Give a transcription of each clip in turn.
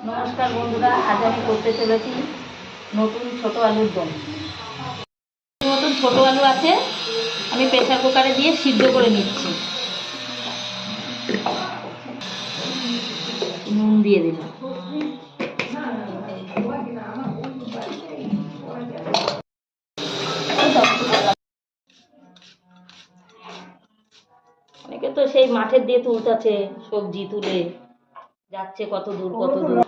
নমস্কার বন্ধুরা, আজ আমি করতে চলেছি নতুন ছোট আলুর দম। নতুন ছোট আলু আছে, আমি প্রেসার কুকারে দিয়ে সিদ্ধ করে নিচ্ছি। নুন দিয়ে দিলাম। অনেকে তো সেই মাঠের দিয়ে তুলতেছে, সবজি তুলে যাচ্ছে কত দূর কত দূর।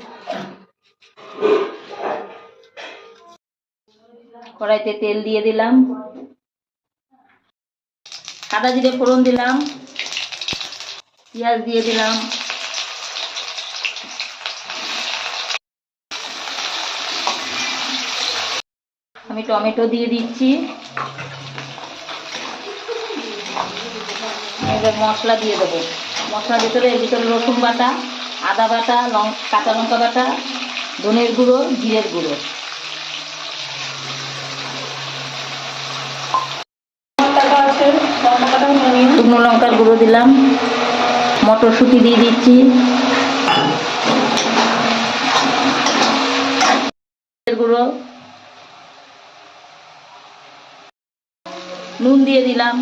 কড়াইতে তেল দিয়ে দিলাম, সাদা জিরে ফোড়ন দিলাম, পেঁয়াজ দিয়ে দিলাম, আমি টমেটো দিয়ে দিচ্ছি। এবার মশলা দিয়ে দেবো। মশলার ভিতরে রসুন বাটা, আদা বাটা, কাঁচা লঙ্কা বাটা, ধনের গুঁড়ো, জিরের গুঁড়ো, শুকনো লঙ্কার গুঁড়ো দিলাম, মটরশুঁটি দিয়ে দিচ্ছি, গুঁড়ো, নুন দিয়ে দিলাম,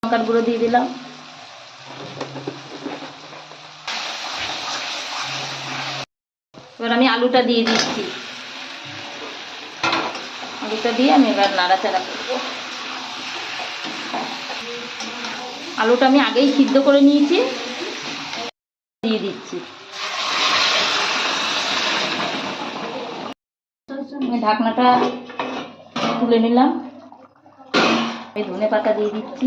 লঙ্কার গুঁড়ো দিয়ে দিলাম। এবার আমি আলুটা দিয়ে দিচ্ছি। আলুটা দিয়ে আমি এবার নাড়াচাড়া করবো। আলুটা আমি আগেই সিদ্ধ করে নিয়েছি, দিয়ে দিচ্ছি। আমি ঢাকনাটা তুলে নিলাম, আমি ধনে পাতা দিয়ে দিচ্ছি।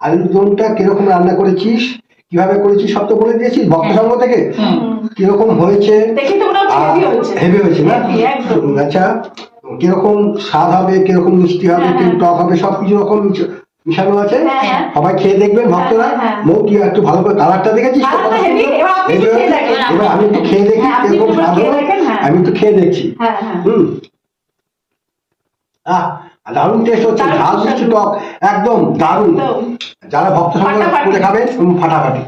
আলুর দমটা কিরকম রান্না করেছিস, কিভাবে করেছিস সব তো বলে দিয়েছিস ভক্ত সঙ্গ থেকে। কিরকম হয়েছে? হেভি হয়েছে না? আচ্ছা, কিরকম স্বাদ হবে, কিরকম মিষ্টি হবে, কিরকম টক হবে, সবকিছু রকম মিশানো আছে। সবাই খেয়ে দেখবেন ভক্তরা। মৌ, তুই একটু ভালো করে কালারটা দেখেছিস? এবার আমি একটু খেয়ে দেখি কিরকম স্বাদ হবে। আমি একটু খেয়ে দেখছি। দারুণ টেস্ট হচ্ছে, ঝাল মিষ্টি টক একদম দারুণ। যারা ভক্ত সঙ্গ করে খাবেন ফাটাফাটি।